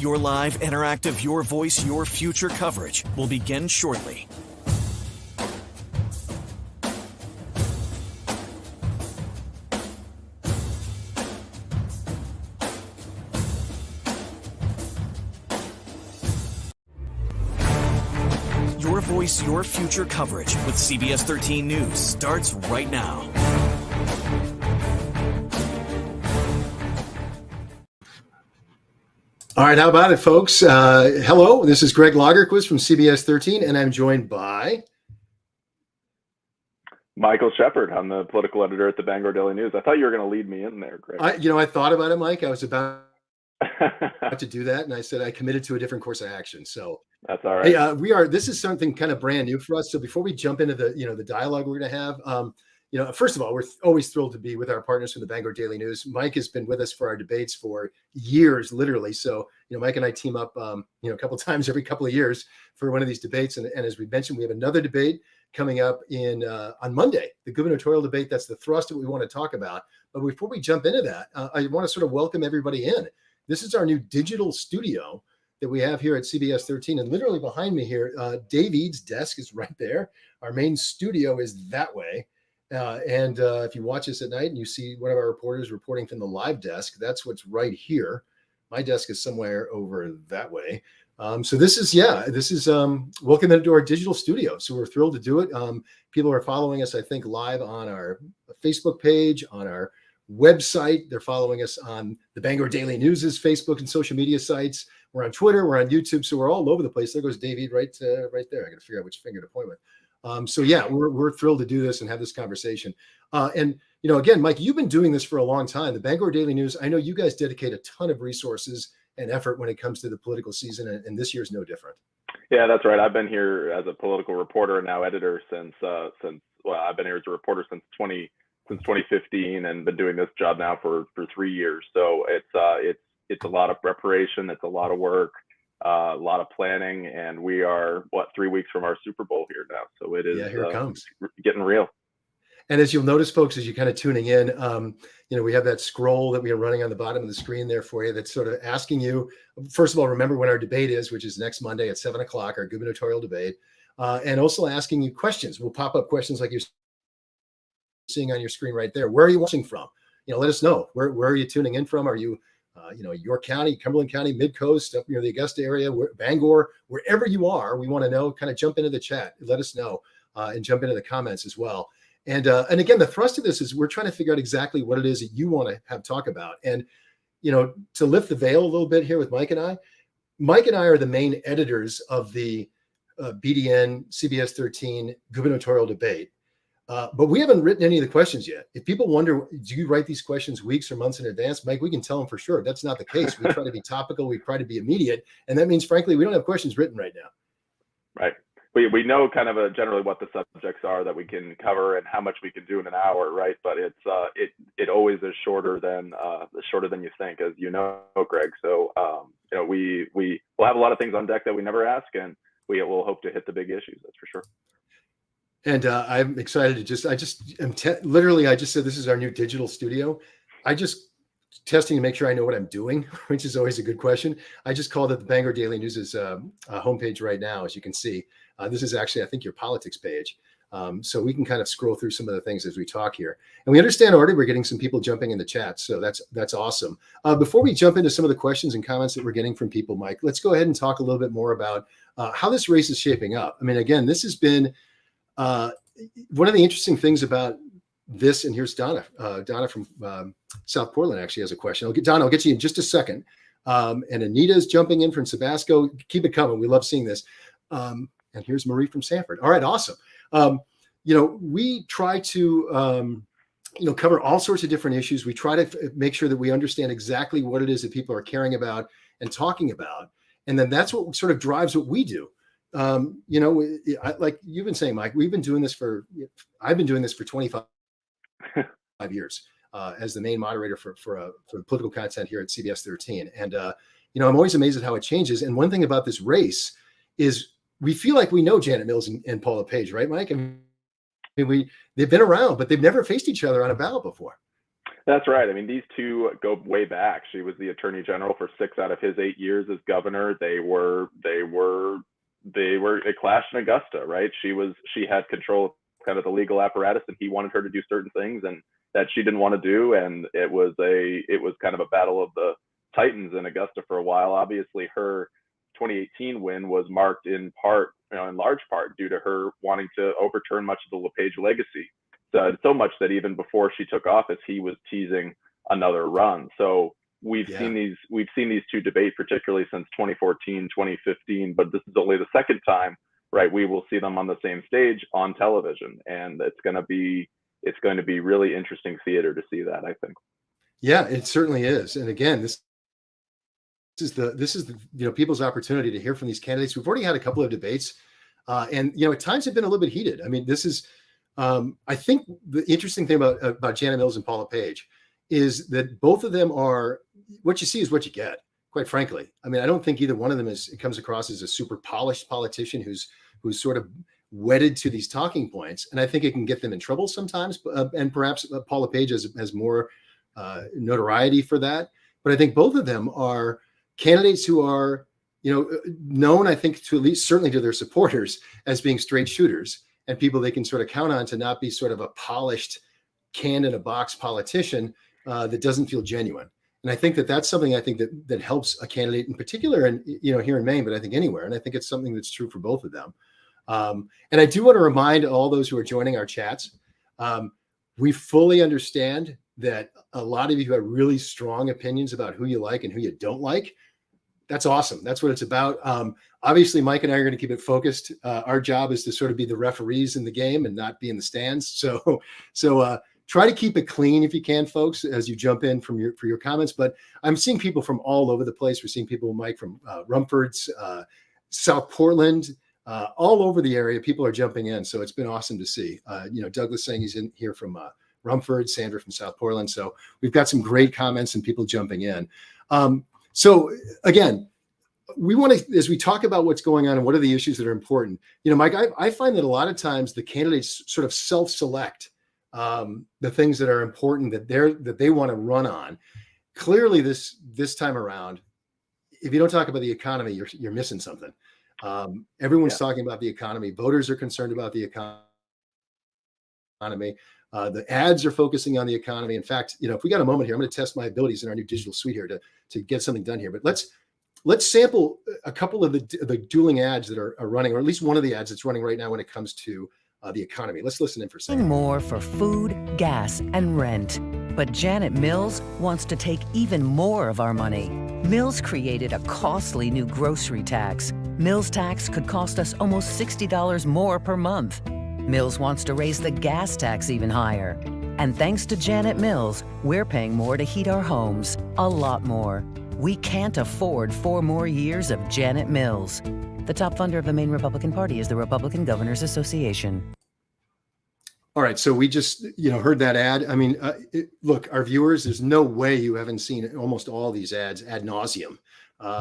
Your live, interactive, your voice, your future coverage will begin shortly. Your voice, your future coverage with CBS 13 News starts right now. All right, how about it, folks? Hello, this is Gregg Lagerquist from CBS 13, and I'm joined by Michael Shepard. I'm the political editor at the Bangor Daily News. I thought you were going to lead me in there, Greg. I thought about it, Mike. I was about to do that, and I said I committed to a different course of action. So that's all right. Hey, this is something kind of brand new for us. So before we jump into the dialogue we're going to have, first of all, we're always thrilled to be with our partners from the Bangor Daily News. Mike has been with us for our debates for years, literally. So, Mike and I team up, a couple of times every couple of years for one of these debates. And as we mentioned, we have another debate coming up on Monday, the gubernatorial debate. That's the thrust of what we want to talk about. But before we jump into that, I want to sort of welcome everybody in. This is our new digital studio that we have here at CBS 13. And literally behind me here, Dave Eads' desk is right there. Our main studio is that way. And if you watch us at night and you see one of our reporters reporting from the live desk, that's what's right here. My desk is somewhere over that way. So this is welcome into our digital studio. So we're thrilled to do it. People are following us, I think, live on our Facebook page, on our website. They're following us on the Bangor Daily News's Facebook and social media sites. We're on Twitter, we're on YouTube, so we're all over the place. There goes David right there. I got to figure out which finger to point with. We're thrilled to do this and have this conversation. Again, Mike, you've been doing this for a long time. The Bangor Daily News, I know you guys dedicate a ton of resources and effort when it comes to the political season, and this year's no different. Yeah, that's right. I've been here as a political reporter and now editor since I've been here as a reporter since 2015 and been doing this job now for 3 years. So it's a lot of preparation, it's a lot of work. A lot of planning, and we are 3 weeks from our Super Bowl here now. So it is here it comes. Getting real. And as you'll notice, folks, as you're kind of tuning in, we have that scroll that we are running on the bottom of the screen there for you that's sort of asking you, first of all, remember when our debate is, which is next Monday at 7:00, our gubernatorial debate, and also asking you questions. We'll pop up questions like you're seeing on your screen right there. Where are you watching from? Let us know. Where are you tuning in from? Are you York County, Cumberland County, Mid-Coast, up near the Augusta area, Bangor, wherever you are, we want to know, kind of jump into the chat, let us know, and jump into the comments as well. And again, the thrust of this is we're trying to figure out exactly what it is that you want to have talk about. And, to lift the veil a little bit here with Mike and I are the main editors of the BDN CBS 13 gubernatorial debate. But we haven't written any of the questions yet. If people wonder, do you write these questions weeks or months in advance, Mike, we can tell them for sure. That's not the case. We try to be topical. We try to be immediate. And that means, frankly, we don't have questions written right now. Right. We know kind of generally what the subjects are that we can cover and how much we can do in an hour, right? But it always is shorter than you think, as you know, Greg. So we'll have a lot of things on deck that we never ask, and we will hope to hit the big issues. That's for sure. And I'm excited to I just said this is our new digital studio. I just testing to make sure I know what I'm doing, which is always a good question. I just called it the Bangor Daily News's homepage right now, as you can see. This is actually, I think, your politics page. So we can kind of scroll through some of the things as we talk here. And we understand already we're getting some people jumping in the chat. So that's awesome. Before we jump into some of the questions and comments that we're getting from people, Mike, let's go ahead and talk a little bit more about how this race is shaping up. I mean, again, this has been one of the interesting things about this, and here's Donna. Donna from South Portland actually has a question. I'll get you in just a second. And Anita's jumping in from Tabasco. Keep it coming. We love seeing this. And here's Marie from Sanford. All right, awesome. We try to cover all sorts of different issues. We try to make sure that we understand exactly what it is that people are caring about and talking about, and then that's what sort of drives what we do. Like you've been saying, Mike, I've been doing this for 25 years as the main moderator for political content here at CBS 13. And, I'm always amazed at how it changes. And one thing about this race is we feel like we know Janet Mills and Paula Page, right, Mike? I mean, they've been around, but they've never faced each other on a ballot before. That's right. I mean, these two go way back. She was the attorney general for 6 out of his 8 years as governor. It clashed in Augusta, right? She had control of kind of the legal apparatus, and he wanted her to do certain things and that she didn't want to do. And it was kind of a battle of the Titans in Augusta for a while. Obviously, her 2018 win was marked in part, in large part, due to her wanting to overturn much of the LePage legacy. So much that even before she took office, he was teasing another run. So we've seen these two debate, particularly since 2014, 2015, but this is only the second time, right? We will see them on the same stage on television, and it's going to be really interesting theater to see that, I think. Yeah, it certainly is. And again, this is the people's opportunity to hear from these candidates. We've already had a couple of debates, and at times have been a little bit heated. I mean, this is I think the interesting thing about Janet Mills and Paula Page is that both of them are, what you see is what you get, quite frankly. I mean, I don't think either one of them comes across as a super polished politician who's sort of wedded to these talking points. And I think it can get them in trouble sometimes. And perhaps Paula Page has more notoriety for that. But I think both of them are candidates who are, known, I think, to at least certainly to their supporters as being straight shooters and people they can sort of count on to not be sort of a polished, canned in a box politician that doesn't feel genuine. And I think that's something that helps a candidate in particular, and here in Maine, but I think anywhere. And I think it's something that's true for both of them. And I do want to remind all those who are joining our chats, we fully understand that a lot of you have really strong opinions about who you like and who you don't like. That's awesome. That's what it's about. Obviously, Mike and I are going to keep it focused. Our job is to sort of be the referees in the game and not be in the stands. So try to keep it clean if you can, folks, as you jump in for your comments. But I'm seeing people from all over the place. We're seeing people, Mike, from Rumford's, South Portland, all over the area. People are jumping in. So it's been awesome to see. Douglas saying he's in here from Rumford, Sandra from South Portland. So we've got some great comments and people jumping in. So again, we want to, as we talk about what's going on and what are the issues that are important, Mike, I find that a lot of times the candidates sort of self-select the things that are important that they want to run on. Clearly, this time around, if you don't talk about the economy, you're missing something. Everyone's talking about the economy. Voters are concerned about the economy. The ads are focusing on the economy. In fact, if we got a moment here, I'm going to test my abilities in our new digital suite here to get something done here. But let's sample a couple of the dueling ads that are running, or at least one of the ads that's running right now when it comes to the economy. Let's listen in for a second. More for food, gas, and rent. But Janet Mills wants to take even more of our money. Mills created a costly new grocery tax. Mills tax could cost us almost $60 more per month. Mills wants to raise the gas tax even higher. And thanks to Janet Mills, we're paying more to heat our homes, a lot more. We can't afford 4 more years of Janet Mills. The top funder of the Maine Republican Party is the Republican Governors Association. All right, so we just heard that ad. I mean, look, our viewers, there's no way you haven't seen almost all these ads ad nauseum.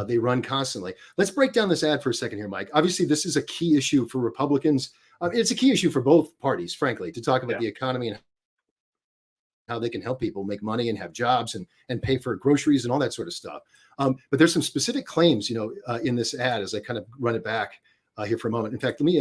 They run constantly. Let's break down this ad for a second here, Mike. Obviously, this is a key issue for Republicans. It's a key issue for both parties, frankly, to talk about the economy and how they can help people make money and have jobs and pay for groceries and all that sort of stuff. But there's some specific claims, in this ad as I kind of run it back here for a moment. In fact, let me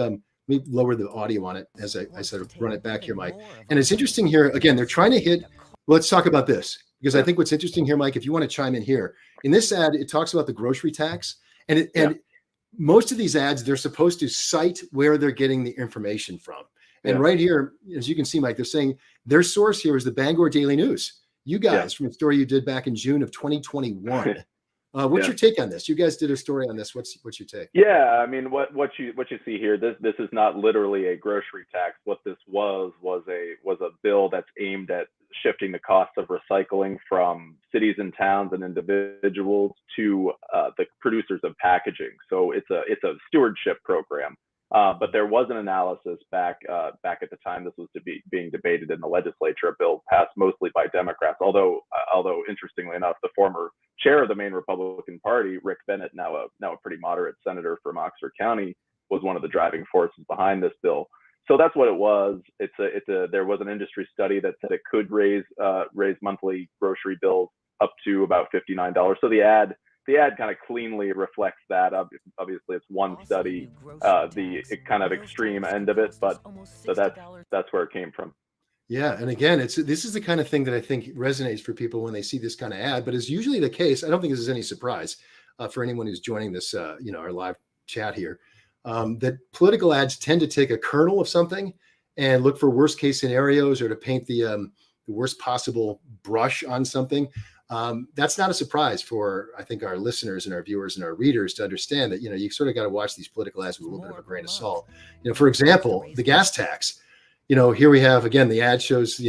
lower the audio on it as I sort of run it back here, Mike. And it's interesting here, again, they're trying to hit, let's talk about this, because I think what's interesting here, Mike, if you want to chime in here, in this ad, it talks about the grocery tax. And most of these ads, they're supposed to cite where they're getting the information from. And right here, as you can see, Mike, they're saying their source here is the Bangor Daily News. You guys, from a story you did back in June of 2021. What's your take on this? You guys did a story on this. What's your take? Yeah, I mean, what you see here, this is not literally a grocery tax. What this was a bill that's aimed at shifting the cost of recycling from cities and towns and individuals to the producers of packaging. So it's a stewardship program. But there was an analysis back at the time this was being debated in the legislature, a bill passed mostly by Democrats. Although interestingly enough, the former chair of the Maine Republican Party, Rick Bennett, now a pretty moderate senator from Oxford County, was one of the driving forces behind this bill. So that's what it was. There was an industry study that said it could raise monthly grocery bills up to about $59. So the ad kind of cleanly reflects that. Obviously, it's one study, the kind of extreme end of it, but so that's where it came from. Yeah, and again, this is the kind of thing that I think resonates for people when they see this kind of ad. But is usually the case. I don't think this is any surprise for anyone who's joining this, our live chat here. That political ads tend to take a kernel of something and look for worst case scenarios or to paint the worst possible brush on something. That's not a surprise for, I think, our listeners and our viewers and our readers to understand that, you sort of got to watch these political ads with a little bit of a grain of salt. For example, the gas tax, here we have, again, the ad shows,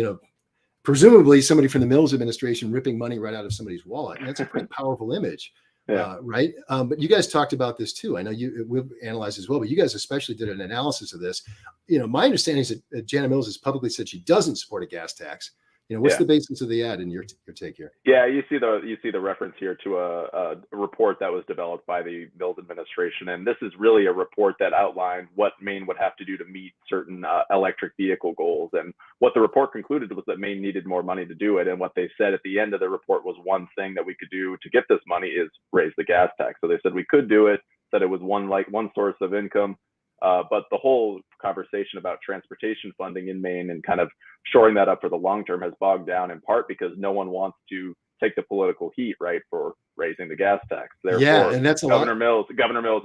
presumably somebody from the Mills administration ripping money right out of somebody's wallet. And that's a pretty powerful image. Yeah. Right. But you guys talked about this too. I know we've analyzed as well, but you guys especially did an analysis of this. My understanding is that Janet Mills has publicly said she doesn't support a gas tax. What's the basis of the ad in your take here? Yeah, you see the reference here to a report that was developed by the Mills administration, and this is really a report that outlined what Maine would have to do to meet certain electric vehicle goals. And what the report concluded was that Maine needed more money to do it. And what they said at the end of the report was one thing that we could do to get this money is raise the gas tax. So they said we could do it. Said it was one source of income. But the whole conversation about transportation funding in Maine and kind of shoring that up for the long term has bogged down in part because no one wants to take the political heat, right, for raising the gas tax. Therefore, and that's Governor Mills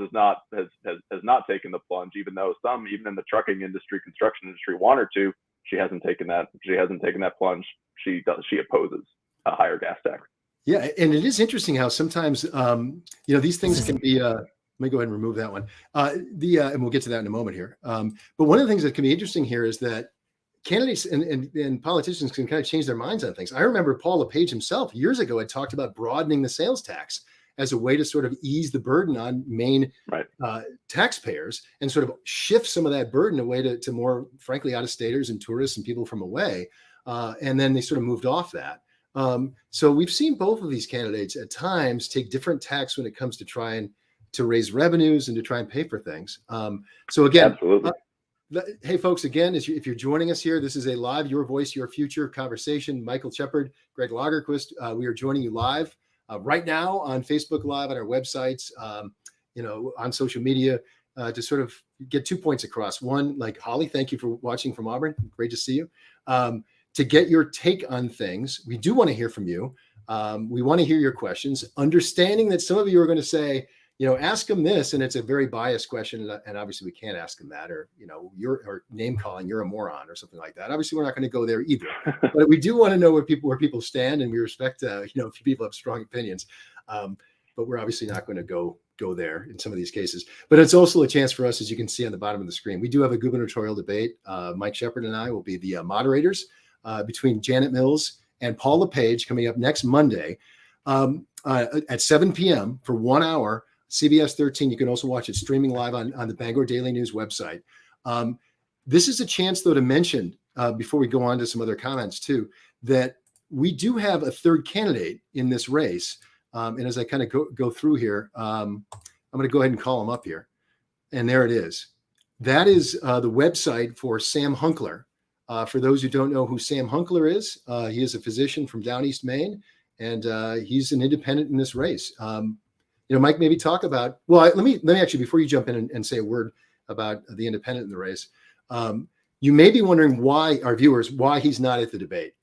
has not taken the plunge, even though some, even in the trucking industry, construction industry, want her to. She hasn't taken that plunge. She opposes a higher gas tax. Yeah, and it is interesting how sometimes these things can be. Let me go ahead and remove that one. And we'll get to that in a moment here. But one of the things that can be interesting here is that candidates and politicians can kind of change their minds on things. I remember Paul LePage himself years ago had talked about broadening the sales tax as a way to sort of ease the burden on Maine taxpayers and sort of shift some of that burden away to more, frankly, out-of-staters and tourists and people from away. And then they sort of moved off that. So we've seen both of these candidates at times take different tacks when it comes to trying to raise revenues and to try and pay for things. So again, hey folks, again, if you're joining us here, this is a live Your Voice, Your Future conversation. Michael Shepard, Gregg Lagerquist, we are joining you live right now on Facebook Live, on our websites, on social media, to sort of get 2 points across. One, like Holly, thank you for watching from Auburn. Great to see you. To get your take on things, we do want to hear from you. We want to hear your questions, understanding that some of you are going to say, ask them this, and it's a very biased question, and obviously we can't ask them that, or or name calling, you're a moron, or something like that. Obviously, we're not going to go there either. But we do want to know where people stand, and we respect, if people have strong opinions. But we're obviously not going to go there in some of these cases. But it's also a chance for us, as you can see on the bottom of the screen. We do have a gubernatorial debate. Mike Shepard and I will be the moderators between Janet Mills and Paul LePage coming up next Monday at 7 p.m. for 1 hour. CBS13. You can also watch it streaming live on the Bangor Daily News website. This is a chance, though, to mention, before we go on to some other comments, too, that we do have a third candidate in this race. And as I kind of go through here, I'm going to go ahead and call him up here. And there it is. That is the website for Sam Hunkler. For those who don't know who Sam Hunkler is, he is a physician from down East Maine, and he's an independent in this race. Mike, maybe talk about, let me actually, before you jump in and say a word about the independent in the race, you may be wondering why he's not at the debate.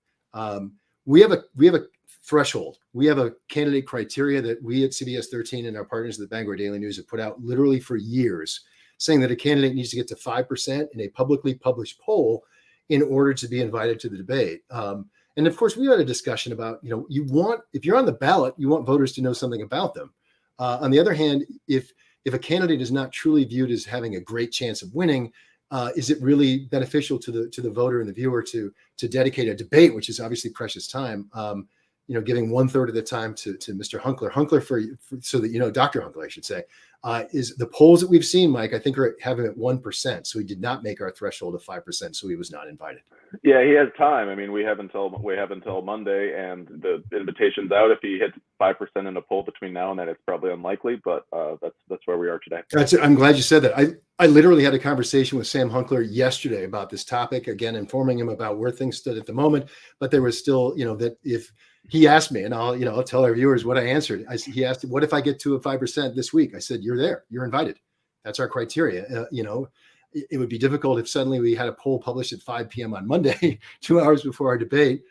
We have a threshold. We have a candidate criteria that we at CBS13 and our partners at the Bangor Daily News have put out literally for years, saying that a candidate needs to get to 5% in a publicly published poll in order to be invited to the debate. And of course, we had a discussion about, if you're on the ballot, you want voters to know something about them. On the other hand, if a candidate is not truly viewed as having a great chance of winning, is it really beneficial to the voter and the viewer to dedicate a debate, which is obviously precious time, giving 1/3 of the time to Mr. Hunkler. Hunkler, so that Dr. Hunkler, I should say, is the polls that we've seen, Mike, I think are having it 1%. So he did not make our threshold of 5%, so he was not invited. Yeah, he has time. I mean, we have until Monday, and the invitation's out. If he hits 5% in a poll between now and then, it's probably unlikely, but that's where we are today. I'm glad you said that. I literally had a conversation with Sam Hunkler yesterday about this topic, again, informing him about where things stood at the moment. But there was still, that if he asked me, and I'll tell our viewers what I answered. He asked, what if I get to a 5% this week? I said, you're there, you're invited. That's our criteria. It would be difficult if suddenly we had a poll published at 5 p.m. on Monday, 2 hours before our debate.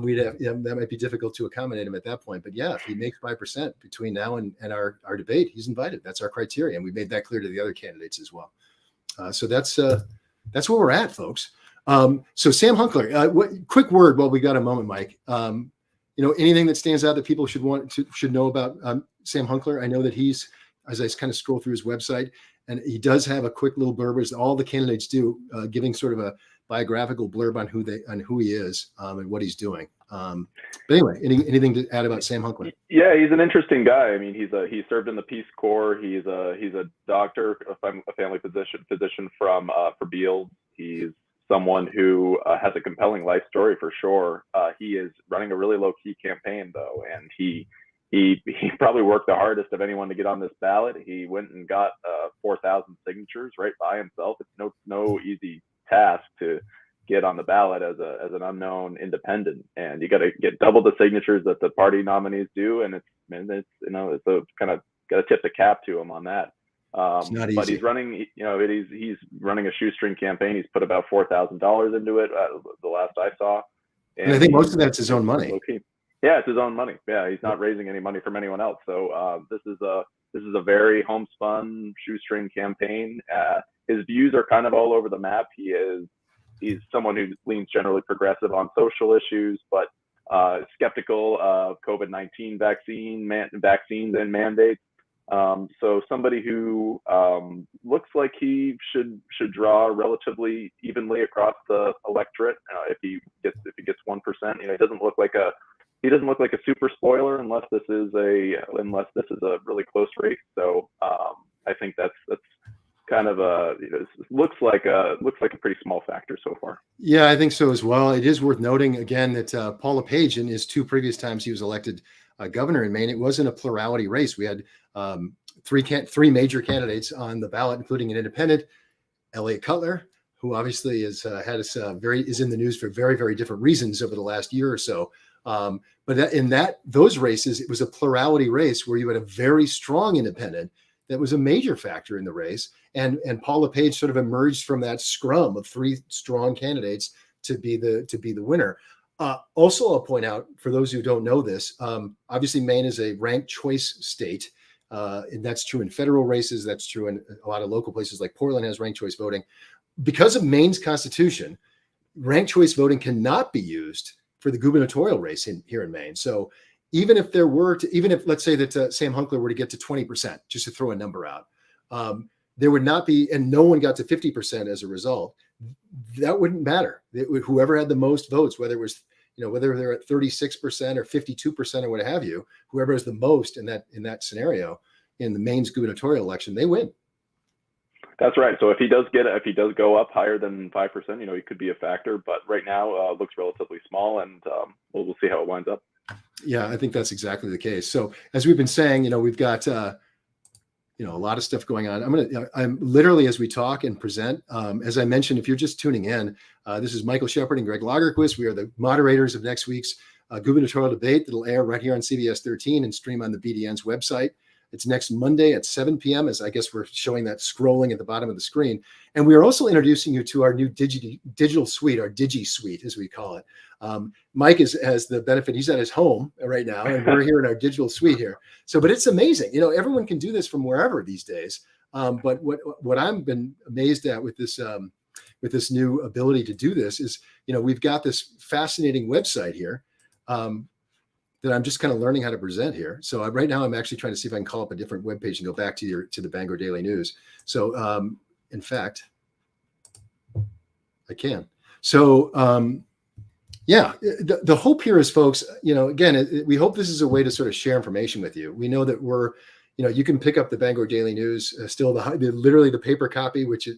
We'd have, that might be difficult to accommodate him at that point. But yeah, if he makes 5% between now and our debate, he's invited. That's our criteria. And we made that clear to the other candidates as well. So that's where we're at, folks. So Sam Hunkler, quick word while we got a moment, Mike. Anything that stands out that people should know about Sam Hunkler? I know that he's, as I kind of scroll through his website, and he does have a quick little blurb, as all the candidates do, giving sort of a biographical blurb on who he is and what he's doing. But anyway, anything to add about Sam Hunkler? Yeah, he's an interesting guy. I mean, he served in the Peace Corps. He's a doctor, a family physician from for Beals. He's someone who has a compelling life story for sure. He is running a really low key campaign though, and he probably worked the hardest of anyone to get on this ballot. He went and got 4,000 signatures right by himself. It's no easy task to get on the ballot as an unknown independent, and you got to get double the signatures that the party nominees do, and it's a kind of got to tip the cap to him on that. It's not easy. But he's running, he's running a shoestring campaign. He's put about $4,000 into it the last I saw, and I think most of that's his own money. Okay. Yeah, it's his own money. Yeah, he's not raising any money from anyone else. So this is a very homespun shoestring campaign. His views are kind of all over the map. He's someone who leans generally progressive on social issues, but skeptical of COVID-19 vaccines and mandates. So somebody who looks like he should draw relatively evenly across the electorate. If he gets 1%, he doesn't look like a super spoiler unless this is a really close race. So I think that's kind of looks like a pretty small factor so far. Yeah, I think so as well. It is worth noting again that Paul LePage, in his 2 previous times he was elected governor in Maine, it wasn't a plurality race. We had 3 major candidates on the ballot, including an independent, Elliott Cutler, who obviously is in the news for very, very different reasons over the last year or so. But in those races, it was a plurality race where you had a very strong independent that was a major factor in the race. And Paul LePage sort of emerged from that scrum of 3 strong candidates to be the winner. Also, I'll point out, for those who don't know this, obviously Maine is a ranked choice state. And that's true in federal races. That's true in a lot of local places, like Portland has ranked choice voting. Because of Maine's constitution, ranked choice voting cannot be used for the gubernatorial race here in Maine. So even if let's say that Sam Hunkler were to get to 20%, just to throw a number out, there would not be, and no one got to 50% as a result, that wouldn't matter. Whoever had the most votes, whether they're at 36% or 52% or what have you, whoever has the most in that scenario in the Maine's gubernatorial election, they win. That's right. So if he does go up higher than 5%, he could be a factor. But right now, looks relatively small, and we'll see how it winds up. Yeah, I think that's exactly the case. So as we've been saying, we've got a lot of stuff going on. I'm literally, as we talk and present, as I mentioned, if you're just tuning in, this is Michael Shepard and Gregg Lagerquist. We are the moderators of next week's gubernatorial debate that'll air right here on CBS13 and stream on the BDN's website. It's next Monday at 7 p.m. as I guess we're showing that scrolling at the bottom of the screen. And we are also introducing you to our new digital suite, our Digi Suite, as we call it. Mike has the benefit. He's at his home right now, and we're here in our digital suite here. But it's amazing. Everyone can do this from wherever these days. But what I've been amazed at with this new ability to do this is, we've got this fascinating website here. That I'm just kind of learning how to present here. So right now I'm actually trying to see if I can call up a different webpage and go back to the Bangor Daily News. So in fact, I can. So the hope here is, folks, again, we hope this is a way to sort of share information with you. We know that you can pick up the Bangor Daily News, still literally the paper copy, which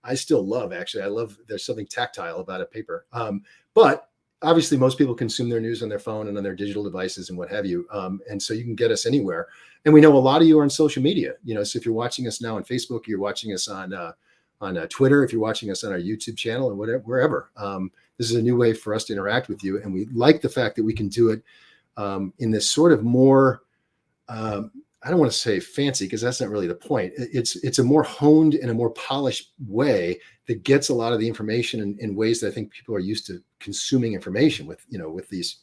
I still love. Actually, I love, there's something tactile about a paper. But obviously most people consume their news on their phone and on their digital devices and what have you. And so you can get us anywhere. And we know a lot of you are on social media, so if you're watching us now on Facebook, you're watching us on Twitter, if you're watching us on our YouTube channel and whatever, wherever, this is a new way for us to interact with you. And we like the fact that we can do it in this sort of more, I don't want to say fancy because that's not really the point. It's a more honed and a more polished way that gets a lot of the information in ways that I think people are used to consuming information with, with these,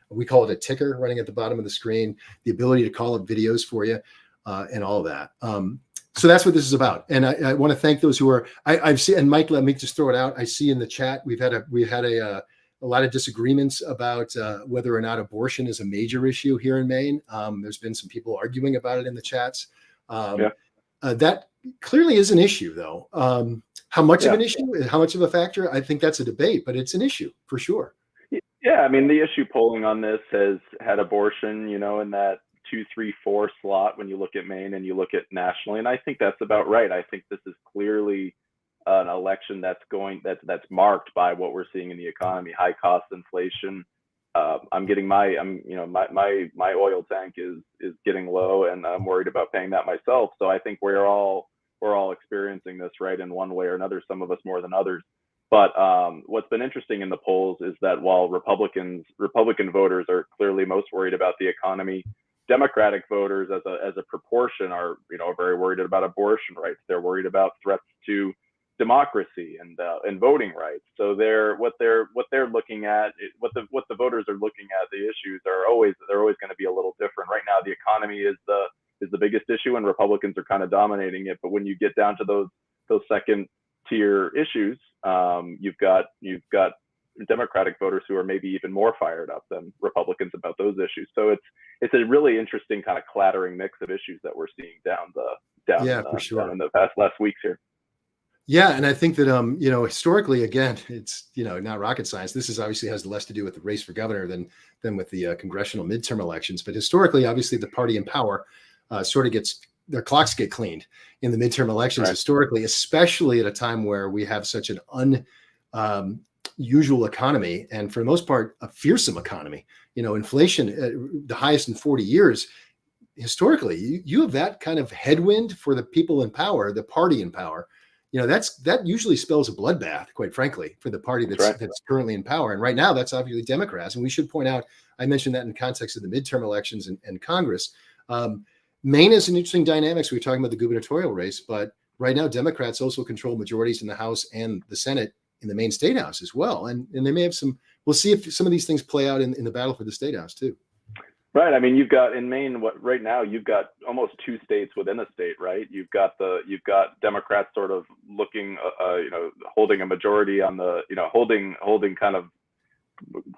we call it a ticker running at the bottom of the screen, the ability to call up videos for you and all of that. So that's what this is about. And I want to thank those who are, I've seen, and Mike, let me just throw it out. I see in the chat, we've had a lot of disagreements about whether or not abortion is a major issue here in Maine. There's been some people arguing about it in the chats. That clearly is an issue, though. How much of an issue, how much of a factor? I think that's a debate, but it's an issue for sure. Yeah, I mean, the issue polling on this has had abortion, in that 2, 3, 4 slot when you look at Maine and you look at nationally, and I think that's about right. I think this is clearly an election that's marked by what we're seeing in the economy: high cost inflation. I'm getting my oil tank is getting low, and I'm worried about paying that myself. So I think we're all experiencing this, right, in one way or another. Some of us more than others. But what's been interesting in the polls is that while Republican voters are clearly most worried about the economy, Democratic voters as a proportion are very worried about abortion rights. They're worried about threats to democracy and voting rights. So what they're looking at, what the voters are looking at, the issues they're always going to be a little different. Right now, the economy is the biggest issue, and Republicans are kind of dominating it. But when you get down to those second tier issues, you've got Democratic voters who are maybe even more fired up than Republicans about those issues. So it's a really interesting kind of clattering mix of issues that we're seeing down in the past last weeks here. Yeah, and I think that historically, again, it's not rocket science. This obviously has less to do with the race for governor than with the congressional midterm elections. But historically, obviously, the party in power sort of gets their clocks get cleaned in the midterm elections. Right. Historically, especially at a time where we have such an unusual economy, and for the most part, a fearsome economy. Inflation the highest in 40 years. Historically, you have that kind of headwind for the people in power, the party in power. That usually spells a bloodbath, quite frankly, for the party that's currently in power. And right now, that's obviously Democrats. And we should point out, I mentioned that in context of the midterm elections and Congress. Maine is an interesting dynamics. We were talking about the gubernatorial race, but right now, Democrats also control majorities in the House and the Senate in the Maine State House as well. And they may have we'll see if some of these things play out in the battle for the State House too. Right. I mean, you've got in Maine, right now, you've got almost 2 states within a state, right? You've got Democrats sort of looking, holding a majority on the, holding kind of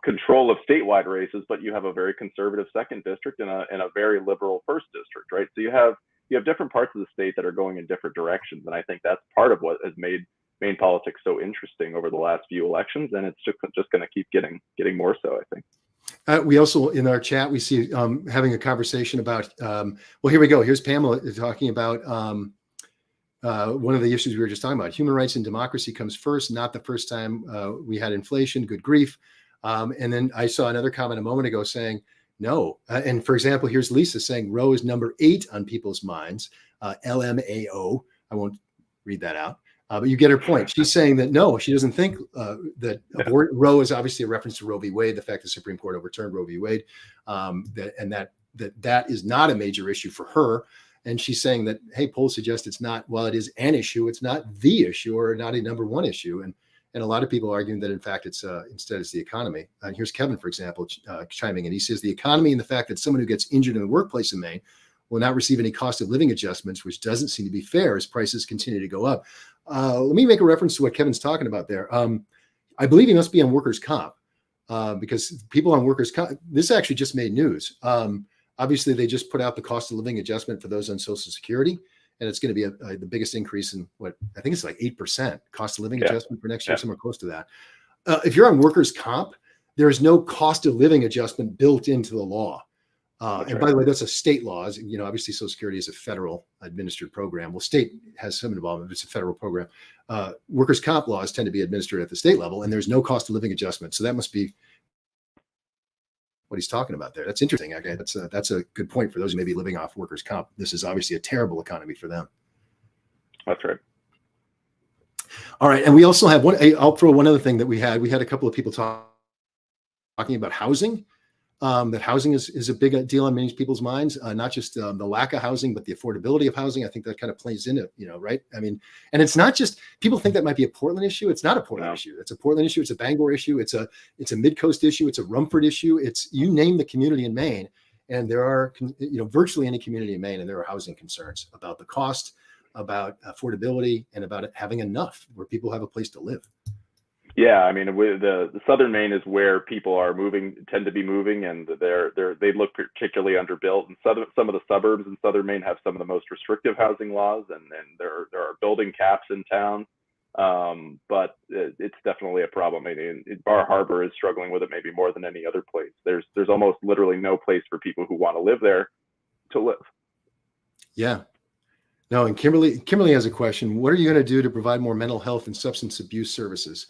control of statewide races, but you have a very conservative second district and a very liberal first district, right? So you have different parts of the state that are going in different directions, and I think that's part of what has made Maine politics so interesting over the last few elections, and it's just going to keep getting more so, I think. We also, in our chat, we see having a conversation about, well, here we go. Here's Pamela talking about one of the issues we were just talking about. Human rights and democracy comes first, not the first time we had inflation, good grief. And then I saw another comment a moment ago saying, no. And for example, here's Lisa saying Roe is number 8 on people's minds, LMAO. I won't read that out. But you get her point. She's saying that no, she doesn't think that Roe is obviously a reference to Roe v. Wade, the fact the Supreme Court overturned Roe v. Wade, that is not a major issue for her. And she's saying that, hey, polls suggest it's not, while it is an issue, it's not the issue or not a number 1 issue. And a lot of people are arguing that, in fact, it's instead it's the economy. Here's Kevin, for example, chiming in. He says the economy and the fact that someone who gets injured in the workplace in Maine will not receive any cost of living adjustments, which doesn't seem to be fair as prices continue to go up. Let me make a reference to what Kevin's talking about there. I believe he must be on workers' comp because people on workers' comp, this actually just made news. Obviously, they just put out the cost of living adjustment for those on Social Security, and it's going to be the biggest increase in what I think it's like 8% cost of living adjustment for next year, somewhere close to that. If you're on workers' comp, there is no cost of living adjustment built into the law. And by the way, that's a state law. Obviously, Social Security is a federal administered program. Well, state has some involvement, but it's a federal program. Workers' comp laws tend to be administered at the state level, and there's no cost of living adjustment. So that must be what he's talking about there. That's interesting. Okay, that's a good point for those who may be living off workers' comp. This is obviously a terrible economy for them. That's right. All right, and we also have one. I'll throw one other thing that we had. We had a couple of people talking about housing. That housing is a big deal on many people's minds, not just the lack of housing, but the affordability of housing. I think that kind of plays into, right? I mean, and it's not just, people think that might be a Portland issue. It's not a Portland issue. It's a Portland issue. It's a Bangor issue. It's a Mid-Coast issue. It's a Rumford issue. It's, you name the community in Maine, and there are, virtually any community in Maine, and there are housing concerns about the cost, about affordability, and about it having enough where people have a place to live. Yeah, I mean, the southern Maine is where people are tend to be moving, and they look particularly underbuilt. And some of the suburbs in southern Maine have some of the most restrictive housing laws, and there are building caps in town. But it's definitely a problem. I mean, Bar Harbor is struggling with it maybe more than any other place. There's almost literally no place for people who want to live there to live. Yeah. No, and Kimberly has a question. What are you going to do to provide more mental health and substance abuse services?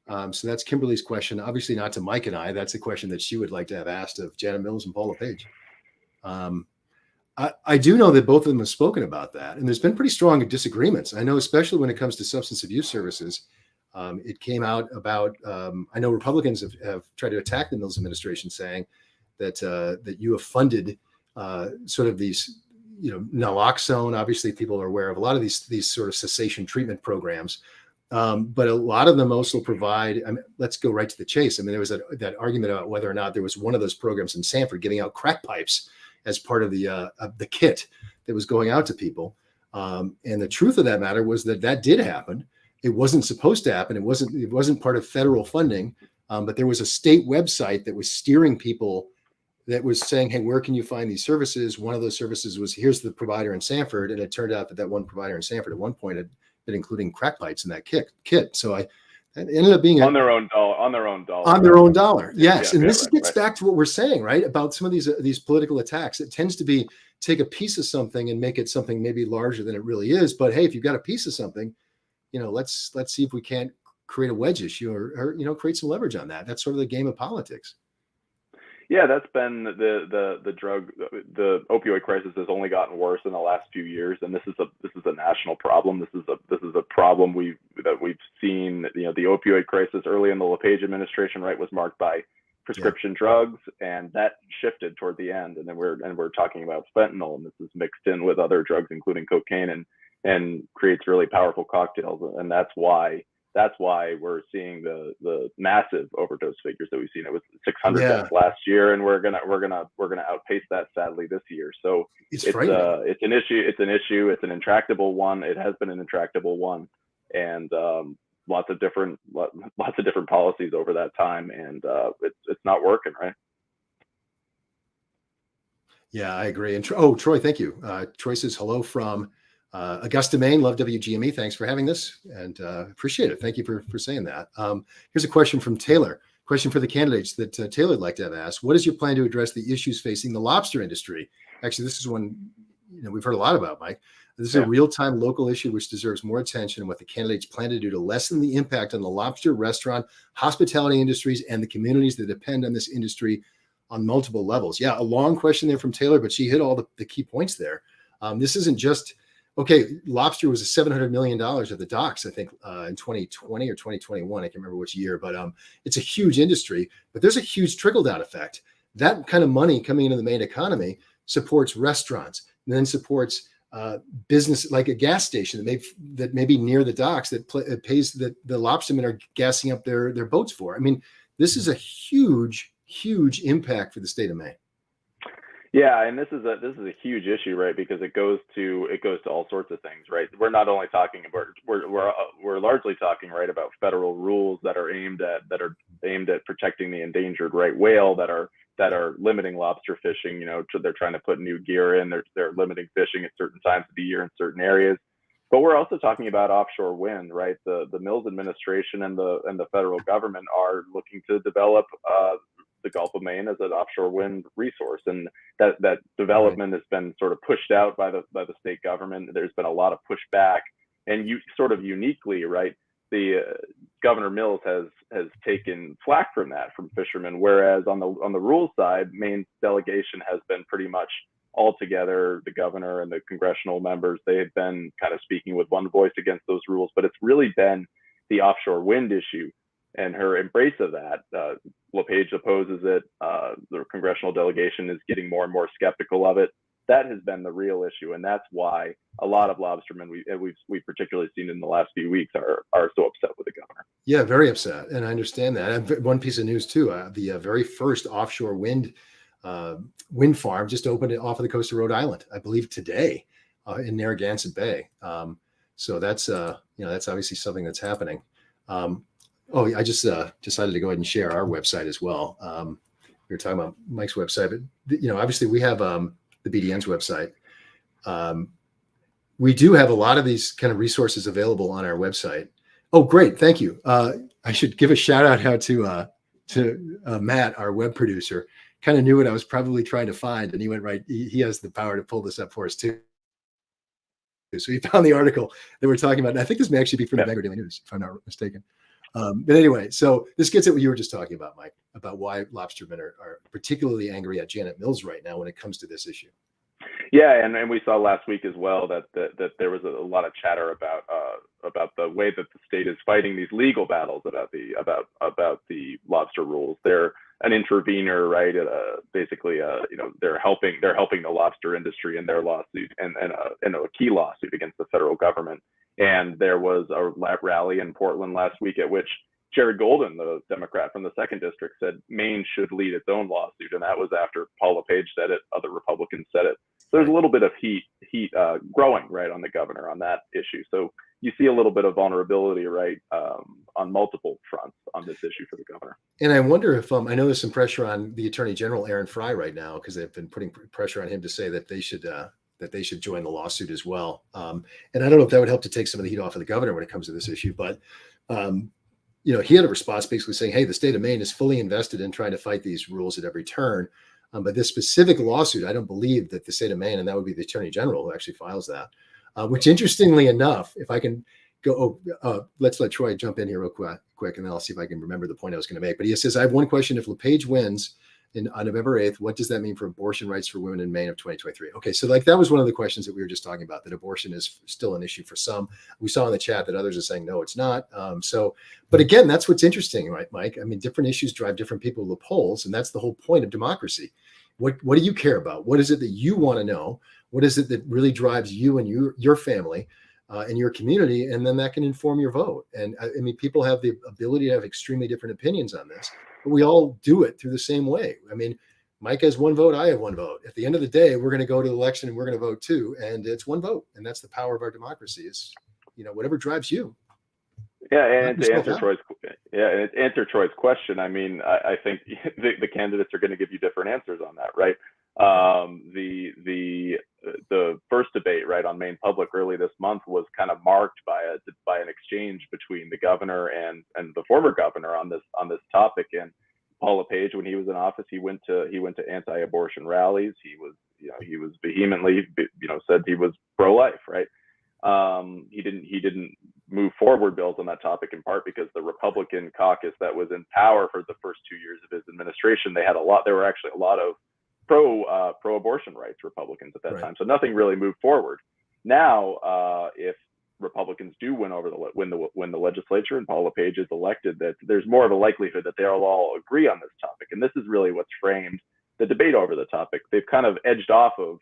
So that's Kimberly's question. Obviously not to Mike and I. That's a question that she would like to have asked of Janet Mills and Paula Page. I do know that both of them have spoken about that, and there's been pretty strong disagreements. I know, especially when it comes to substance abuse services. It came out about, I know Republicans have tried to attack the Mills administration, saying that you have funded sort of these, naloxone. Obviously, people are aware of a lot of these sort of cessation treatment programs. But a lot of them also provide, let's go right to the chase. I mean, there was that argument about whether or not there was one of those programs in Sanford giving out crack pipes as part of the kit that was going out to people. And the truth of that matter was that did happen. It wasn't supposed to happen. It wasn't part of federal funding, but there was a state website that was steering people, that was saying, hey, where can you find these services? One of those services was, here's the provider in Sanford. And it turned out that one provider in Sanford at one point had been including crack pipes in that kit. So it ended up being on their own dollar. Yes. Yeah, and this gets right. back to what we're saying, right? About some of these political attacks. It tends to be take a piece of something and make it something maybe larger than it really is. But hey, if you've got a piece of something, let's see if we can't create a wedge issue or create some leverage on that. That's sort of the game of politics. Yeah, that's been the opioid crisis has only gotten worse in the last few years, and this is a national problem. This is a problem we've seen. The opioid crisis early in the LePage administration, right, was marked by prescription drugs, and that shifted toward the end. And then we're talking about fentanyl, and this is mixed in with other drugs, including cocaine, and creates really powerful cocktails. And that's why we're seeing the massive overdose figures that we've seen. It was 600 deaths last year, and we're gonna outpace that sadly this year. So it's an issue. It's an intractable one. It has been an intractable one, and lots of different policies over that time, and it's not working, right? Yeah, I agree. And Troy, thank you. Troy says hello from Augusta, Maine. Love WGME. Thanks for having this, and appreciate it. Thank you for saying that. Here's a question from Taylor. Question for the candidates that Taylor would like to have asked. What is your plan to address the issues facing the lobster industry? Actually, this is one we've heard a lot about, Mike. This is a real-time local issue which deserves more attention, and what the candidates plan to do to lessen the impact on the lobster, restaurant, hospitality industries, and the communities that depend on this industry on multiple levels. Yeah, a long question there from Taylor, but she hit all the key points there. This isn't just, lobster was $700 million at the docks, I think, in 2020 or 2021. I can't remember which year, but it's a huge industry. But there's a huge trickle-down effect. That kind of money coming into the Maine economy supports restaurants, and then supports business like a gas station that may be near the docks that pays the lobstermen are gassing up their boats for. I mean, this is a huge impact for the state of Maine. Yeah, and this is a huge issue, right? Because it goes to all sorts of things, right? We're not only talking about we're largely talking, right, about federal rules that are aimed at protecting the endangered right whale, that are limiting lobster fishing. They're trying to put new gear in. They're limiting fishing at certain times of the year in certain areas. But we're also talking about offshore wind, right? The Mills administration and the federal government are looking to develop the Gulf of Maine as an offshore wind resource, and that development has been sort of pushed out by the state government. There's been a lot of pushback, and you sort of uniquely, right? Governor Mills has taken flack from fishermen, whereas on the rules side, Maine's delegation has been pretty much all together. The governor and the congressional members, they have been kind of speaking with one voice against those rules, but it's really been the offshore wind issue and her embrace of that. LePage opposes it. The congressional delegation is getting more and more skeptical of it. That has been the real issue, and that's why a lot of lobstermen we've particularly seen in the last few weeks are so upset with the governor. Yeah, very upset, and I understand that. And one piece of news too: the very first offshore wind farm just opened off of the coast of Rhode Island, I believe today, in Narragansett Bay. So that's that's obviously something that's happening. I just decided to go ahead and share our website as well. We were talking about Mike's website, but obviously we have the BDN's website. We do have a lot of these kind of resources available on our website. Oh, great. Thank you. I should give a shout out to Matt, our web producer. Kind of knew what I was probably trying to find, and he went right. He has the power to pull this up for us too. So he found the article that we're talking about. And I think this may actually be from the Bangor Daily News, if I'm not mistaken. But anyway, so this gets at what you were just talking about, Mike, about why lobstermen are particularly angry at Janet Mills right now when it comes to this issue. Yeah, and we saw last week as well that there was a lot of chatter about the way that the state is fighting these legal battles about the lobster rules. They're an intervener, right? Basically, they're helping the lobster industry in their lawsuit and a key lawsuit against the federal government. And there was a rally in Portland last week at which Jared Golden, the Democrat from the 2nd District, said Maine should lead its own lawsuit. And that was after Paul LePage said it, other Republicans said it. So there's a little bit of heat growing, right, on the governor on that issue. So you see a little bit of vulnerability, right, on multiple fronts on this issue for the governor. And I wonder if I know there's some pressure on the Attorney General, Aaron Fry, right now, because they've been putting pressure on him to say that they should join the lawsuit as well. And I don't know if that would help to take some of the heat off of the governor when it comes to this issue, but he had a response basically saying, hey, the state of Maine is fully invested in trying to fight these rules at every turn. But this specific lawsuit, I don't believe that the state of Maine, and that would be the Attorney General who actually files that, which interestingly enough, if I can go, let's let Troy jump in here real quick, and then I'll see if I can remember the point I was going to make. But he says, I have one question. If LePage wins on November 8th, what does that mean for abortion rights for women in Maine of 2023? Okay, so that was one of the questions that we were just talking about, that abortion is still an issue for some. We saw in the chat that others are saying, no, it's not. But again, that's what's interesting, right, Mike? I mean, different issues drive different people to the polls, and that's the whole point of democracy. What do you care about? What is it that you want to know? What is it that really drives you and your family and your community? And then that can inform your vote. And I mean, people have the ability to have extremely different opinions on this, but we all do it through the same way. I mean, Mike has one vote, I have one vote. At the end of the day, we're going to go to the election and we're going to vote too. And it's one vote. And that's the power of our democracy, is, whatever drives you. Yeah, and to answer Troy's question, I mean, I think the candidates are going to give you different answers on that, right? The first debate, right, on Maine Public early this month was kind of marked by an exchange between the governor and the former governor on this topic. And Paul LePage, when he was in office, he went to anti-abortion rallies. He was vehemently, said he was pro-life, right? He didn't move forward bills on that topic, in part because the Republican caucus that was in power for the first 2 years of his administration, there were actually a lot of pro-abortion rights Republicans at that time. So nothing really moved forward. Now, if Republicans do win the legislature and Paul LePage is elected, that there's more of a likelihood that they'll all agree on this topic. And this is really what's framed the debate over the topic. They've kind of edged off of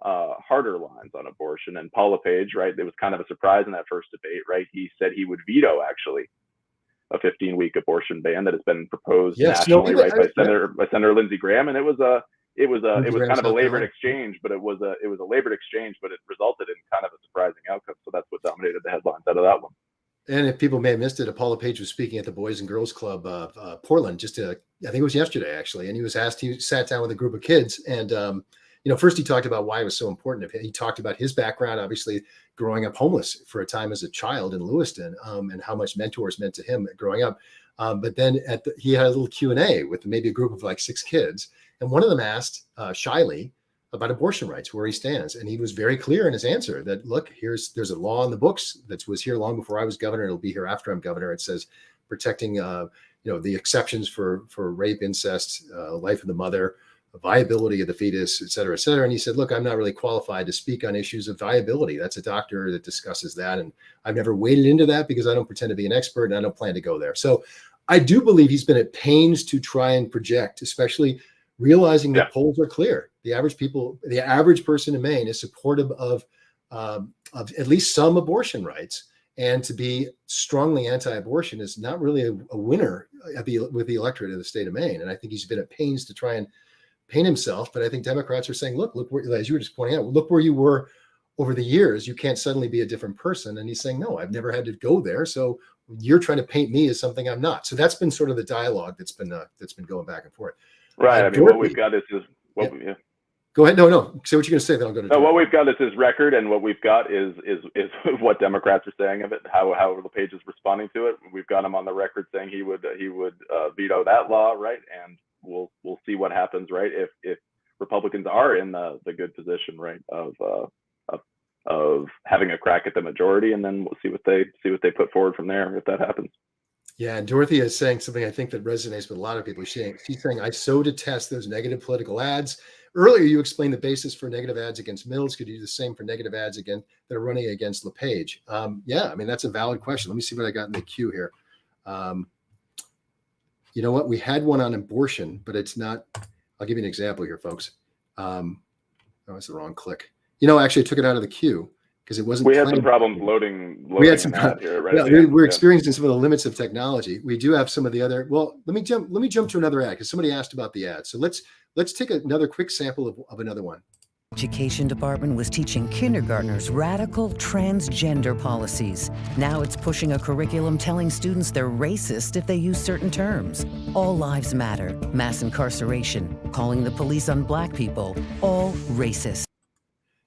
harder lines on abortion, and Paul LePage, right, it was kind of a surprise in that first debate, right? He said he would veto actually a 15-week abortion ban that has been proposed nationally, right, by Senator Lindsey Graham, and it was kind of a labored exchange, but it was a labored exchange, but it resulted in kind of a surprising outcome. So that's what dominated the headlines out of that one. And if people may have missed it, Paul LePage was speaking at the Boys and Girls Club Portland, I think it was yesterday actually, and he sat down with a group of kids, and first he talked about why it was so important. He talked about his background, obviously growing up homeless for a time as a child in Lewiston, and how much mentors meant to him growing up. But then he had a little Q&A with maybe a group of like 6 kids. And one of them asked shyly, about abortion rights, where he stands. And he was very clear in his answer that, look, there's a law in the books that was here long before I was governor. It'll be here after I'm governor. It says protecting, the exceptions for rape, incest, life of the mother, viability of the fetus, et cetera, et cetera. And he said, look, I'm not really qualified to speak on issues of viability. That's a doctor that discusses that. And I've never waded into that because I don't pretend to be an expert and I don't plan to go there. So I do believe he's been at pains to try and project, especially realizing that polls are clear. The average person in Maine is supportive of at least some abortion rights. And to be strongly anti-abortion is not really a winner with the electorate of the state of Maine. And I think he's been at pains to try and paint himself. But I think Democrats are saying, look, as you were just pointing out, look where you were over the years. You can't suddenly be a different person. And he's saying, no, I've never had to go there. So you're trying to paint me as something I'm not. So that's been sort of the dialogue that's been going back and forth. Right. I mean, what we've got is Go ahead. No. Say what you're going to say. Then I'll go to. No, what we've got is his record, and what we've got is what Democrats are saying of it. How LePage is responding to it. We've got him on the record saying he would veto that law, right? And we'll see what happens, right? If Republicans are in the good position, right, of having a crack at the majority, and then we'll see what they put forward from there if that happens. Yeah, and Dorothea is saying something I think that resonates with a lot of people. She's saying, I so detest those negative political ads. Earlier, you explained the basis for negative ads against Mills. Could you do the same for negative ads that are running against LePage? Yeah, I mean, that's a valid question. Let me see what I got in the queue here. You know what? We had one on abortion, but it's not. I'll give you an example here, folks. Oh, that's the wrong click. Actually, I took it out of the queue because it wasn't. We had some problems loading. We had some problems here, right? Yeah, we're experiencing some of the limits of technology. We do have some of the other. Well, let me jump to another ad because somebody asked about the ad. So let's take another quick sample of another one. Education department was teaching kindergartners radical transgender policies. Now it's pushing a curriculum telling students they're racist if they use certain terms. All lives matter, mass incarceration, calling the police on black people, all racist.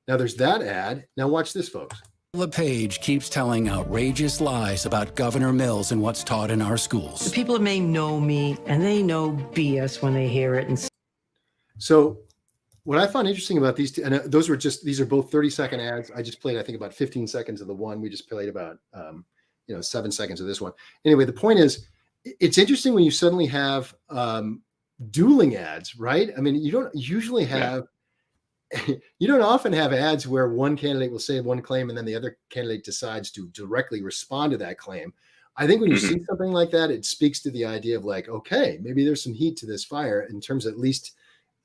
Now there's that ad. Now watch this, folks. LePage keeps telling outrageous lies about Governor Mills and what's taught in our schools. The people of Maine know me, and they know BS when they hear it. And so what I found interesting about these two, and these are both 30-second ads. I just played, I think, about 15 seconds of the one. We just played about 7 seconds of this one. Anyway, the point is, it's interesting when you suddenly have dueling ads, right? I mean, you don't usually have. You don't often have ads where one candidate will say one claim and then the other candidate decides to directly respond to that claim. I think when you see something like that, it speaks to the idea of like, okay, maybe there's some heat to this fire in terms of at least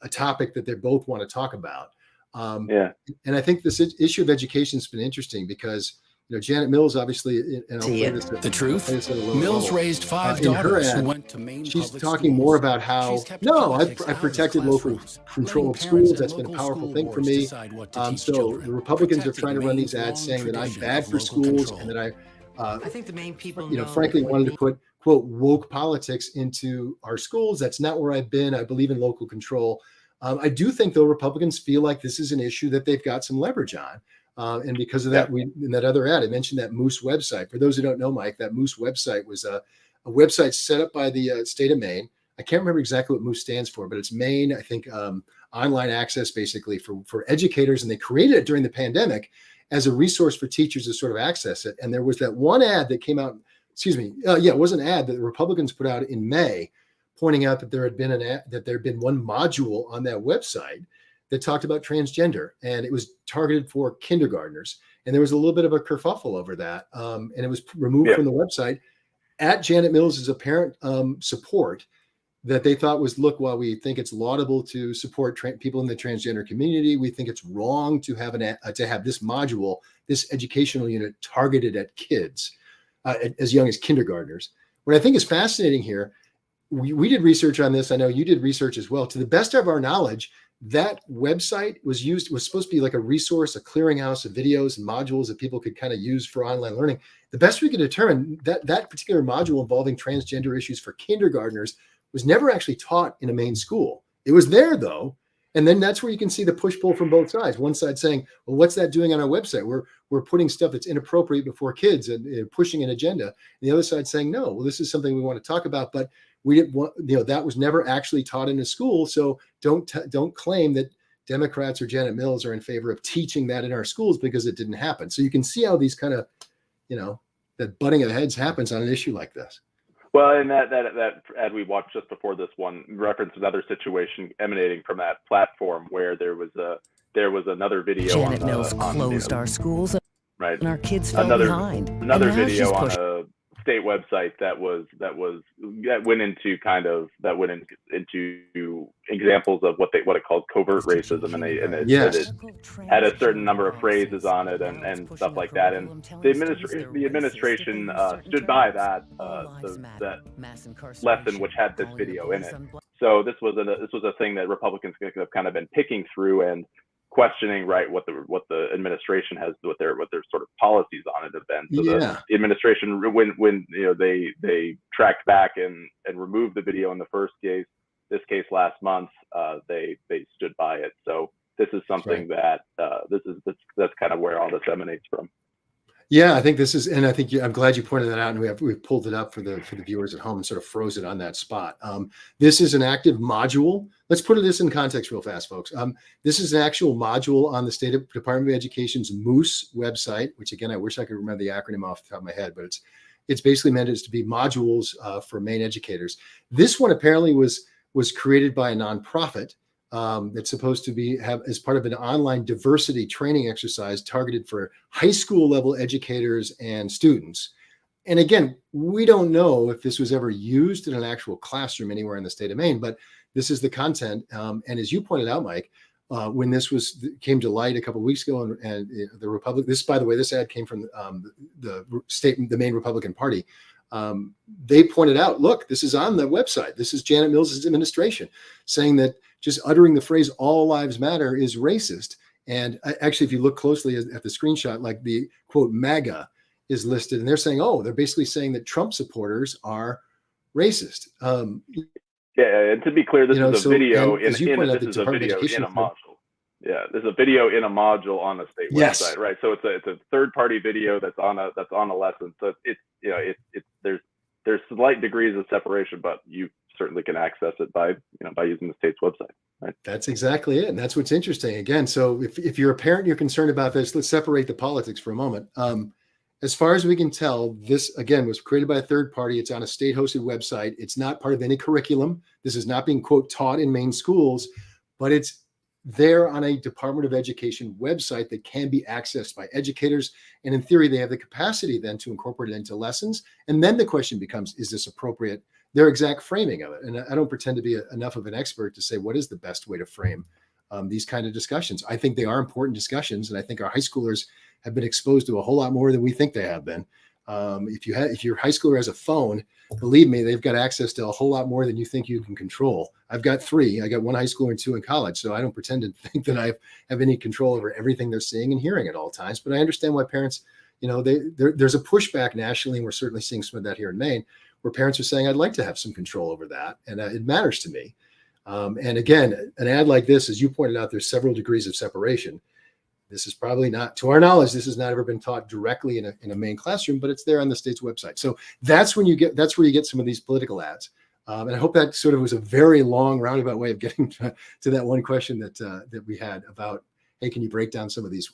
a topic that they both want to talk about. And I think this issue of education has been interesting because Janet Mills, obviously, and I'll play this. The truth? Mills raised 5 daughters who went to Maine. She's talking more about how, I protected local controlled schools. That's been a powerful thing for me. So the Republicans are trying to run these ads saying that I'm bad for schools and that I think the Maine people, frankly, wanted to put, quote, woke politics into our schools. That's not where I've been. I believe in local control. I do think, though, Republicans feel like this is an issue that they've got some leverage on. And because of that, in that other ad, I mentioned that Moose website. For those who don't know, Mike, that Moose website was a website set up by the state of Maine. I can't remember exactly what Moose stands for, but it's Maine, I think, online access basically for educators. And they created it during the pandemic as a resource for teachers to sort of access it. And there was that one ad that came out, it was an ad that the Republicans put out in May, pointing out that there had been one module on that website that talked about transgender, and it was targeted for kindergartners. And there was a little bit of a kerfuffle over that. And it was removed from the website at Janet Mills' apparent support that they thought was, look, while we think it's laudable to support people in the transgender community, we think it's wrong to have this module, this educational unit targeted at kids as young as kindergartners. What I think is fascinating here, we did research on this. I know you did research as well. To the best of our knowledge, that website was supposed to be like a resource, a clearinghouse of videos and modules that people could kind of use for online learning. The best we could determine, that particular module involving transgender issues for kindergartners was never actually taught in a Maine school. It was there, though. And then that's where you can see the push-pull from both sides. One side saying, well, what's that doing on our website? We're putting stuff that's inappropriate before kids and pushing an agenda. And the other side saying, no, well, this is something we want to talk about, but we didn't want, that was never actually taught in a school. So don't claim that Democrats or Janet Mills are in favor of teaching that in our schools because it didn't happen. So you can see how these kind of, that butting of heads happens on an issue like this. Well, and that ad we watched just before this one referenced another situation emanating from that platform where there was another video. Janet Mills closed our schools, right, and our kids fell behind. Another video on a state website that went into examples of what it called covert racism, and it had a certain number of phrases on it and stuff like that. And the administration stood by that lesson, which had this video in it. So this was a thing that Republicans have kind of been picking through and questioning, right, what the administration has, what their sort of policies on it have been. So the administration, when they tracked back and removed the video in the first case, this case last month, they stood by it. So this is something that's kind of where all this emanates from. Yeah, I think this is, and I think I'm glad you pointed that out, and we've pulled it up for the viewers at home and sort of froze it on that spot. This is an active module. Let's put this in context real fast, folks. This is an actual module on the State Department of Education's Moose website, which again, I wish I could remember the acronym off the top of my head, but it's basically meant to be modules for Maine educators. This one apparently was created by a nonprofit that's supposed to have as part of an online diversity training exercise targeted for high school level educators and students. And again, we don't know if this was ever used in an actual classroom anywhere in the state of Maine, but this is the content. And as you pointed out, Mike, when this came to light a couple of weeks ago, and the Republic, by the way, this ad came from the Maine Republican Party. They pointed out, look, this is on the website. This is Janet Mills' administration saying that just uttering the phrase "all lives matter" is racist. And actually, if you look closely at the screenshot, like the quote MAGA is listed, and they're saying, they're basically saying that Trump supporters are racist. Yeah, and to be clear, this is a video in a module. Yeah, there's a video in a module on the state website, right? So it's a third-party video that's on a lesson. So there's slight degrees of separation, but you certainly can access it by using the state's website. Right. That's exactly it, and that's what's interesting. Again, so if you're a parent, you're concerned about this. Let's separate the politics for a moment. As far as we can tell, this again was created by a third party. It's on a state-hosted website. It's not part of any curriculum. This is not being quote taught in Maine schools, but it's there on a Department of Education website that can be accessed by educators. And in theory, they have the capacity then to incorporate it into lessons. And then the question becomes, is this appropriate? Their exact framing of it. And I don't pretend to be enough of an expert to say what is the best way to frame these kind of discussions. I think they are important discussions. And I think our high schoolers have been exposed to a whole lot more than we think they have been. If your high schooler has a phone, believe me, they've got access to a whole lot more than you think you can control. I've got 3. I got 1 high schooler and 2 in college. So I don't pretend to think that I have any control over everything they're seeing and hearing at all times. But I understand why parents, there's a pushback nationally, and we're certainly seeing some of that here in Maine, where parents are saying, I'd like to have some control over that. And it matters to me. And again, an ad like this, as you pointed out, there's several degrees of separation. This is probably not, to our knowledge, this has not ever been taught directly in a Maine classroom, but it's there on the state's website. So that's where you get some of these political ads. And I hope that sort of was a very long roundabout way of getting to that one question that we had about, hey, can you break down some of these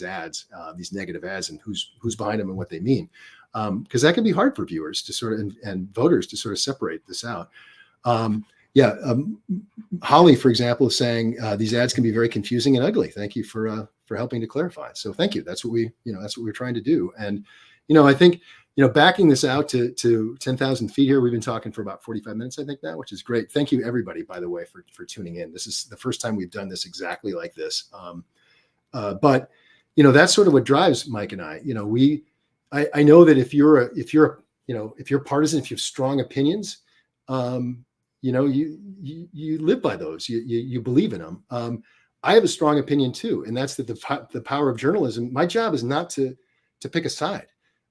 ads, these negative ads, and who's behind them and what they mean? Because that can be hard for viewers to sort of and voters to sort of separate this out. Holly, for example, is saying these ads can be very confusing and ugly. Thank you for helping to clarify. So thank you. That's what we're trying to do. And I think backing this out to 10,000 feet here, we've been talking for about 45 minutes, I think now, which is great. Thank you everybody, by the way, for tuning in. This is the first time we've done this exactly like this. But that's sort of what drives Mike and I. I know that if you're partisan, if you have strong opinions, you live by those, you believe in them. I have a strong opinion too. And that's that the power of journalism. My job is not to pick a side.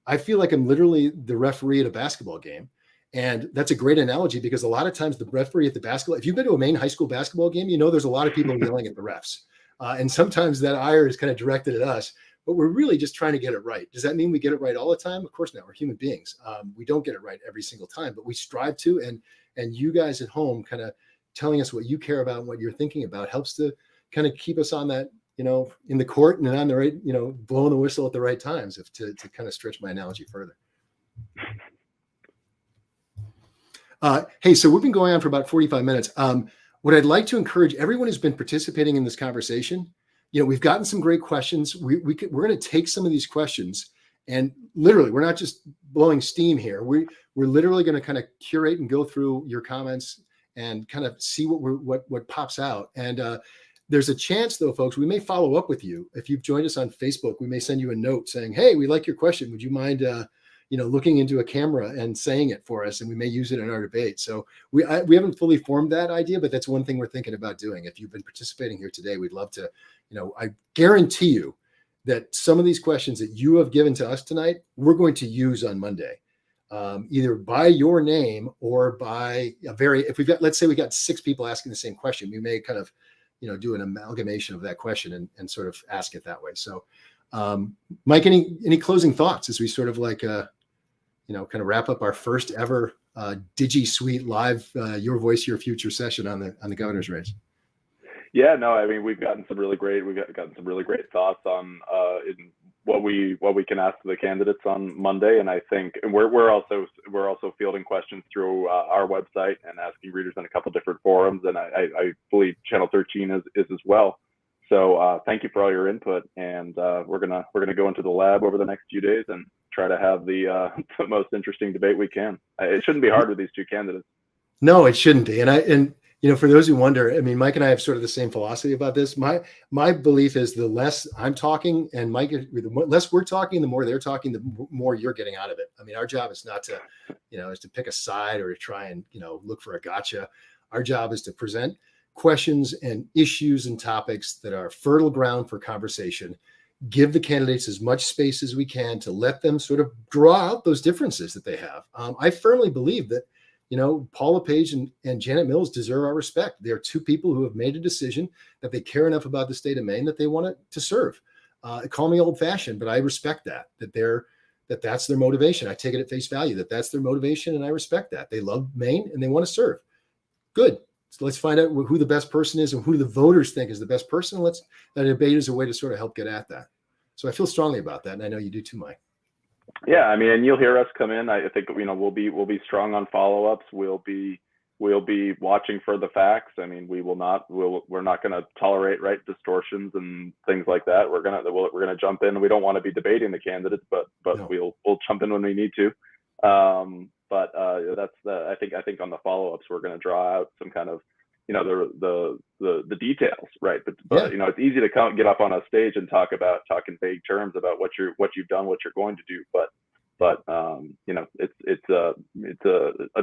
I feel like I'm literally the referee at a basketball game. And that's a great analogy because a lot of times the referee at the basketball, if you've been to a Maine high school basketball game, there's a lot of people yelling at the refs. And sometimes that ire is kind of directed at us, but we're really just trying to get it right. Does that mean we get it right all the time? Of course not. We're human beings. We don't get it right every single time, but we strive to. And you guys at home kind of telling us what you care about and what you're thinking about helps to kind of keep us on that, in the court and on the right, blowing the whistle at the right times, to kind of stretch my analogy further. Hey, so we've been going on for about 45 minutes. What I'd like to encourage everyone who's been participating in this conversation, we've gotten some great questions. We're going to take some of these questions, and literally, we're not just blowing steam here. We're literally going to kind of curate and go through your comments and kind of see what pops out. And there's a chance, though, folks, we may follow up with you. If you've joined us on Facebook, we may send you a note saying, "Hey, we like your question. Would you mind looking into a camera and saying it for us, and we may use it in our debate." So we haven't fully formed that idea, but that's one thing we're thinking about doing. If you've been participating here today, we'd love to, I guarantee you that some of these questions that you have given to us tonight, we're going to use on Monday, either by your name or by if we've got, let's say we got 6 people asking the same question, we may kind of, do an amalgamation of that question and sort of ask it that way. So, Mike, any closing thoughts as we sort of like, kind of wrap up our first ever Digi Suite live Your Voice, Your Future session on the governor's race? Yeah, no, I mean, we've gotten some really great thoughts on in what we can ask the candidates on Monday, and I think we're also fielding questions through our website and asking readers in a couple different forums, and I believe Channel 13 is as well. So thank you for all your input, and we're gonna go into the lab over the next few days and try to have the most interesting debate we can. It shouldn't be hard with these 2 candidates. No, it shouldn't be. And for those who wonder, I mean, Mike and I have sort of the same philosophy about this. My belief is the less I'm talking and Mike, the less we're talking, the more they're talking, the more you're getting out of it. I mean, our job is not to, is to pick a side or to try and, look for a gotcha. Our job is to present questions and issues and topics that are fertile ground for conversation, give the candidates as much space as we can to let them sort of draw out those differences that they have. I firmly believe that, Paul LePage and Janet Mills deserve our respect. They're 2 people who have made a decision that they care enough about the state of Maine that they want to serve. Call me old fashioned, but I respect that's their motivation. I take it at face value that's their motivation, and I respect that. They love Maine and they want to serve. Good. So let's find out who the best person is and who the voters think is the best person. That debate is a way to sort of help get at that. So I feel strongly about that, and I know you do too, Mike. Yeah, I mean, and you'll hear us come in. I think we'll be strong on follow-ups. We'll be watching for the facts. I mean, we're not going to tolerate distortions and things like that. We're gonna jump in. We don't want to be debating the candidates, but no. We'll jump in when we need to. I think on the follow-ups we're going to draw out some kind of the details, right? But it's easy to get up on a stage and talk in vague terms about what you've done, what you're going to do. But a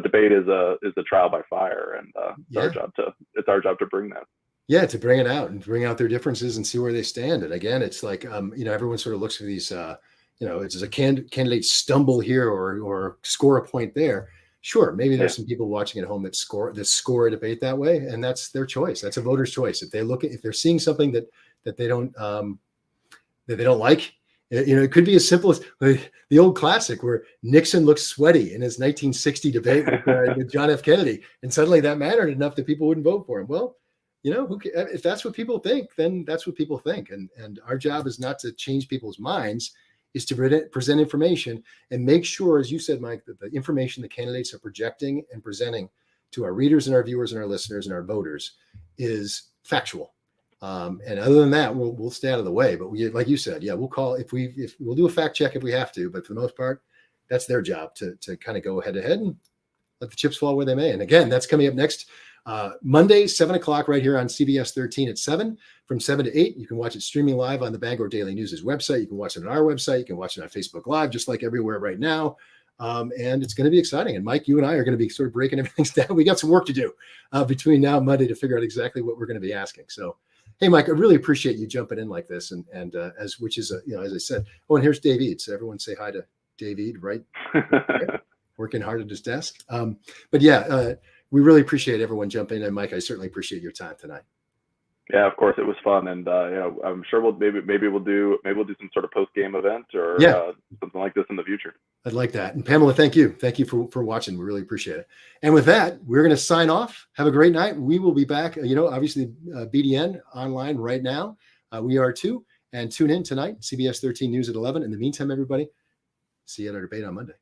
debate is a trial by fire, and it's our job to bring that. Yeah, to bring it out and bring out their differences and see where they stand. And again, it's like everyone sort of looks for these it's a candidate stumble here or score a point there. Sure, maybe there's some people watching at home that score a debate that way, and that's their choice. That's a voter's choice. If they're seeing something that they don't like, it could be as simple as the old classic where Nixon looked sweaty in his 1960 debate with John F. Kennedy, and suddenly that mattered enough that people wouldn't vote for him. Well, if that's what people think, then that's what people think, and our job is not to change people's minds. Is to present information and make sure, as you said, Mike, that the information the candidates are projecting and presenting to our readers and our viewers and our listeners and our voters is factual. And other than that, we'll stay out of the way. But like you said, we'll call if we'll do a fact check if we have to. But for the most part, that's their job to kind of go head to head and let the chips fall where they may. And again, that's coming up next Monday, 7:00 right here on CBS 13 at 7. From 7 to 8, you can watch it streaming live on the Bangor Daily News' website. You can watch it on our website. You can watch it on Facebook Live, just like everywhere right now. And it's going to be exciting. And Mike, you and I are going to be sort of breaking everything down. We got some work to do between now and Monday to figure out exactly what we're going to be asking. So, hey, Mike, I really appreciate you jumping in like this. And as I said, oh, and here's Dave Ead. So everyone say hi to Dave Ead, right? Working hard at his desk. We really appreciate everyone jumping in. And Mike, I certainly appreciate your time tonight. Yeah, of course, it was fun, and I'm sure maybe we'll do some sort of post game event or something like this in the future. I'd like that. And Pamela, thank you for watching. We really appreciate it. And with that, we're going to sign off. Have a great night. We will be back. Obviously, BDN online right now. We are too. And tune in tonight, CBS 13 News at 11. In the meantime, everybody, see you at our debate on Monday.